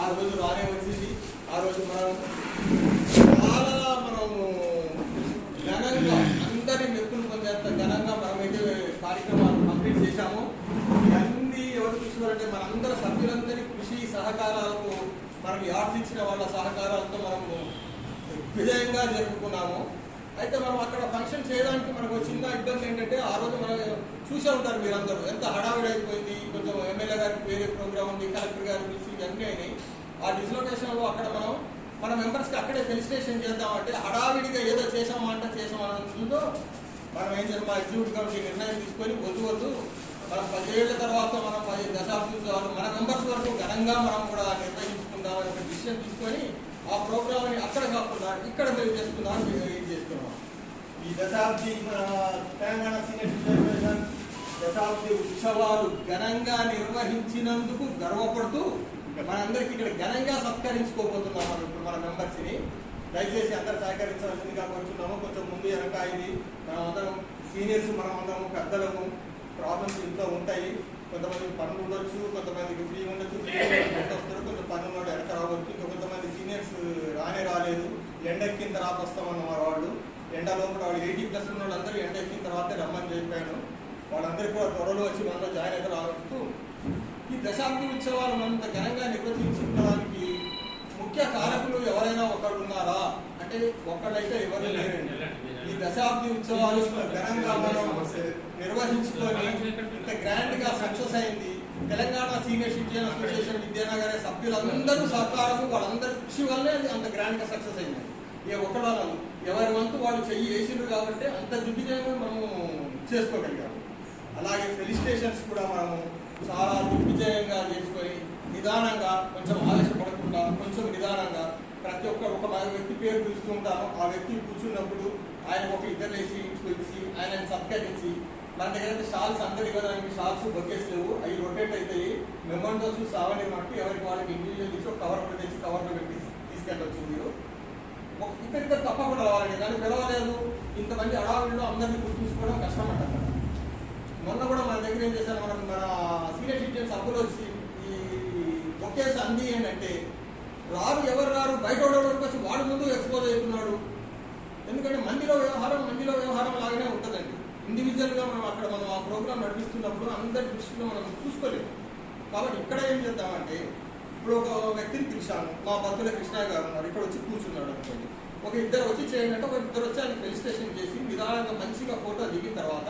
ఆ రోజు రానే వచ్చింది. ఆ రోజు చాలా మనము ఘనంగా అందరి మెప్పులు పొందేంత ఘనంగా మనమైతే కార్యక్రమాలు కంప్లీట్ చేశాము. ఇవన్నీ ఎవరు చూసుకోవాలంటే మనందరూ సభ్యులందరి కృషి సహకారాలకు మనకి ఆర్జించిన వాళ్ళ సహకారాలతో మనము విజయంగా జరుపుకున్నాము. అయితే మనం అక్కడ ఫంక్షన్ చేయడానికి మనకు చిన్న ఇబ్బంది ఏంటంటే ఆ రోజు మనం చూసే ఉంటారు మీరందరూ ఎంత హడావిడి అయిపోయింది. కొంచెం ఎమ్మెల్యే గారికి వేరే ప్రోగ్రామ్ ఉంది, కలెక్టర్ గారు పిలిచి ఇవన్నీ అయినాయి. ఆ డిస్లొకేషన్లో అక్కడ మన మెంబర్స్కి అక్కడే ఫెలిసిటేషన్ చేద్దామంటే హడావిడిగా ఏదో చేసామంటే మనం ఏం చేస్తాం, మా ఎగ్జిక్యూటివ్ కమిటీ నిర్ణయం తీసుకొని వద్దు మనం 10 ఏళ్ల తర్వాత మనం 10 దశాబ్దాలు మన మెంబర్స్ వరకు ఘనంగా మనం కూడా నిర్వహించుకుందామని ఒక డిసిషన్ తీసుకొని ఆ ప్రోగ్రామ్ని అక్కడ కాకుండా ఇక్కడ మేము చేసుకుందామని ఏం చేస్తున్నాం. ఈ దశాబ్ది తెలంగాణ సీనియర్ సిటిజన్ దశాబ్ది ఉత్సవాలు ఘనంగా నిర్వహించినందుకు గర్వపడుతూ మనందరికీ ఇక్కడ ఘనంగా సత్కరించుకోబోతున్నాం. మనం ఇప్పుడు మన మెంబర్స్ని దయచేసి అందరు సహకరించాల్సిందిగా కోరుతున్నాము. కొంచెం ముందు వెనక ఇది మనం అందరం సీనియర్స్, మనం అందరం పెద్దలము. ప్రాబ్లమ్స్ ఇంట్లో ఉంటాయి. కొంతమంది పనులు ఉండొచ్చు, కొంతమందికి ఫ్రీ ఉండొచ్చు, వస్తారు, కొంచెం పనులు ఉన్నట్టు వెనక రావచ్చు. ఇంకా కొంతమంది సీనియర్స్ రాలేదు, ఎండ ఎక్కిన తర్వాత వస్తామన్నమాట. వాళ్ళు ఎండ లోపల వాళ్ళు 80+ ఉన్న వాళ్ళందరూ ఎండ ఎక్కిన తర్వాత రమ్మని చెప్పాను. వాళ్ళందరికీ కూడా త్వరలో వచ్చి మనలో జాయిన్ అయితే రావచ్చు. ఈ దశాబ్ది ఉత్సవాలు మనంత ఘనంగా నిర్వహించడానికి ముఖ్య కారకులు ఎవరైనా ఒకరు ఉన్నారా అంటే ఒక్కడైతే ఎవరు లేరండి. ఈ దశాబ్ది ఉత్సవాలు ఘనంగా మనం నిర్వహించుకొని ఇంత గ్రాండ్ గా సక్సెస్ అయింది. Telangana senior citizen association Vidyanagar సభ్యులందరూ సహకారం, వాళ్ళందరి కృషి వల్లే అది అంత గ్రాండ్ గా సక్సెస్ అయింది. ఇక ఒకళ్ళు ఎవరి వంతు వాళ్ళు చెయ్యి వేసిండ్రు కాబట్టి అంత దిగ్విజయంగా మనము చేసుకోగలిగాము. అలాగే ఫెలిసిటేషన్స్ కూడా మనము చాలా దిగ్విజయంగా చేసుకొని నిదానంగా, కొంచెం ఆలస్యపడకుండా కొంచెం నిదానంగా ప్రతి ఒక్కరు ఒక వ్యక్తి పేరు పిలుస్తూ ఉంటాము. ఆ వ్యక్తి కూర్చున్నప్పుడు ఆయన ఒక ఇద్దరు వేసి పిలిచి ఆయనని సత్కరించి మన దగ్గర అయితే షాల్స్ అందరు ఇవ్వడానికి షాల్స్ బొకేస్ లేవు, అవి రొటేట్ అవుతాయి. మెమంటోస్ సావని మట్టి ఎవరికి వాళ్ళకి ఇండివిజువల్ తీసి కవర్లో తెచ్చి కవర్లో పెట్టి తీసుకెళ్ళవచ్చు. మీరు ఇద్దరిద్దరు తప్పకుండా రావాలండి. దాన్ని పిలవలేదు, ఇంతమంది అడావిడిలో అందరినీ గుర్తుంచుకోవడం కష్టం అంటారు. మొన్న కూడా మన దగ్గర ఏం చేశారు, మన సీనియర్ సిటిజన్ సభ్యులు వచ్చి ఈ బొకేస్ అంది ఏంటంటే ఎవరు రారు, బయట వరకు వచ్చి వాడు ముందు ఎక్స్పోజ్ అవుతున్నాడు. ఎందుకంటే మందిలో వ్యవహారం లాగానే ఉంటుందండి. ఇండివిజువల్గా మనం ఆ ప్రోగ్రామ్ నడిపిస్తున్నప్పుడు అందరి దృష్టిలో మనం చూసుకోలేము. కాబట్టి ఇక్కడ ఏం చేద్దామంటే ఇప్పుడు ఒక వ్యక్తిని పిలిచాను, మా భక్తుల కృష్ణ గారు ఉన్నారు, ఇక్కడ వచ్చి కూర్చున్నాడు అనుకోండి. ఒక ఇద్దరు వచ్చి చేయండి అంటే ఒక ఇద్దరు వచ్చి ఆయన ఫెలిసిటేషన్ చేసి నిదానంగా మంచిగా ఫోటో దిగిన తర్వాత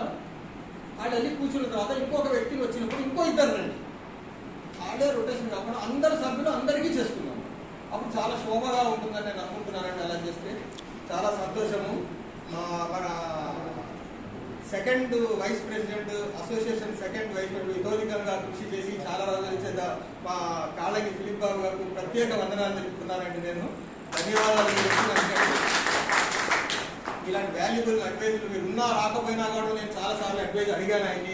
ఆడ వెళ్ళి కూర్చున్న తర్వాత ఇంకొక వ్యక్తిని వచ్చినప్పుడు ఇంకో ఇద్దరు రండి. ఆడే రొటేషన్ కాకుండా అందరు సభ్యులు అందరికీ చేసుకున్నాం. అప్పుడు చాలా శోభగా ఉంటుందని నేను అనుకుంటున్నానండి. అలా చేస్తే చాలా సంతోషము. మన second vice president association second vice president ఇతోధికంగా కృషి చేసి చాలా రోజులు మా కాళగి ఫిలిప్ బాబు గారికి ప్రత్యేక వందనాలు తెలుపుతున్నానండి. నేను ధన్యవాదాలు చెప్తున్నాను. ఇలాంటి వాల్యుబుల్ అడ్వైజులు మీరు ఉన్నా రాకపోయినా కూడా నేను చాలాసార్లు అడ్వైజ్ అడిగాను ఆయన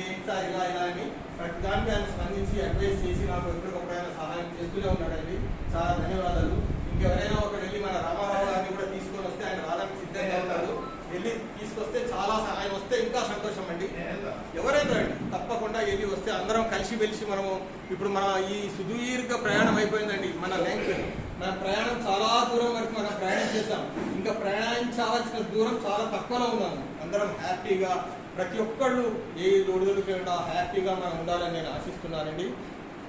ఇలా అని. ప్రతి దానికి ఆయన స్పందించి అడ్వైజ్ చేసి నాకు ఎప్పటికప్పుడు ఆయన సహాయం చేస్తూనే ఉన్నాడండి. చాలా ధన్యవాదాలు. ఇంకెవరైనా ఒకటి వెళ్ళి మన రామారావు గారిని కూడా తీసుకొని వస్తే ఆయన రావడానికి సిద్ధంగా ఉన్నారు. వెళ్ళి తీసుకొస్తే చాలా ఆయన వస్తే ఇంకా సంతోషం అండి. ఎవరైనా రండి, తప్పకుండా వెళ్ళి వస్తే అందరం కలిసి వెలిసి మనము ఇప్పుడు మన ఈ సుదీర్ఘ ప్రయాణం అయిపోయిందండి. మన ప్రయాణం చాలా దూరం వరకు మనం ప్రయాణం చేస్తాం. ఇంకా ప్రయాణించాల్సిన దూరం చాలా తక్కువలో ఉన్నాము. అందరం హ్యాపీగా ప్రతి ఒక్కళ్ళు ఏ లోడుదలకుండా హ్యాపీగా మనం ఉండాలని నేను ఆశిస్తున్నానండి.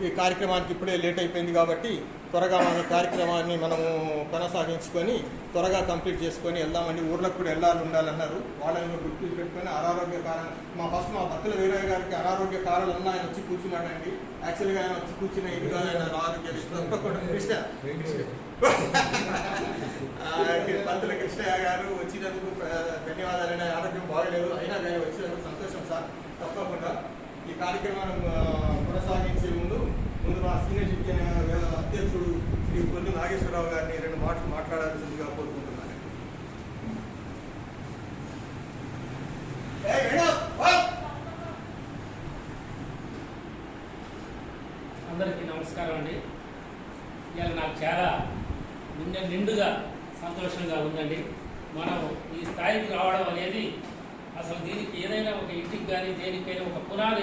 ఈ కార్యక్రమానికి ఇప్పుడే లేట్ అయిపోయింది కాబట్టి త్వరగా మన కార్యక్రమాన్ని మనము కొనసాగించుకొని త్వరగా కంప్లీట్ చేసుకొని వెళ్దామండి. ఊర్లకు కూడా ఉండాలన్నారు. వాళ్ళని గుర్తు పెట్టుకొని అనారోగ్య కారణం మా భక్తుల వీరయ్య గారికి అనారోగ్య కారణాలు ఉన్న ఆయన వచ్చి కూర్చున్నాడండి. యాక్చువల్గా ఆయన వచ్చి కూర్చున్న ఇది ఆయన ఆరోగ్య భక్తుల కృష్ణయ్య గారు వచ్చినందుకు ధన్యవాదాలు. ఆరోగ్యం బాగలేదు అయినా కానీ వచ్చినందుకు సంతోషం సార్. తప్పకుండా ఈ కార్యక్రమాన్ని కొనసాగించే ముందు మా సీనియర్ సిటిజన్ అధ్యక్షుడు శ్రీ కొల్లు నాగేశ్వరరావు గారిని 2 మాటలు మాట్లాడాల్సిందిగా కోరుకుంటున్నాను. అందరికీ నమస్కారం అండి. ఇవాళ నాకు చాలా నిండుగా సంతోషంగా ఉందండి. మనం ఈ స్థాయికి రావడం అనేది అసలు దీనికి ఏదైనా ఒక ఇంటికి కానీ దేనికైనా ఒక పునాది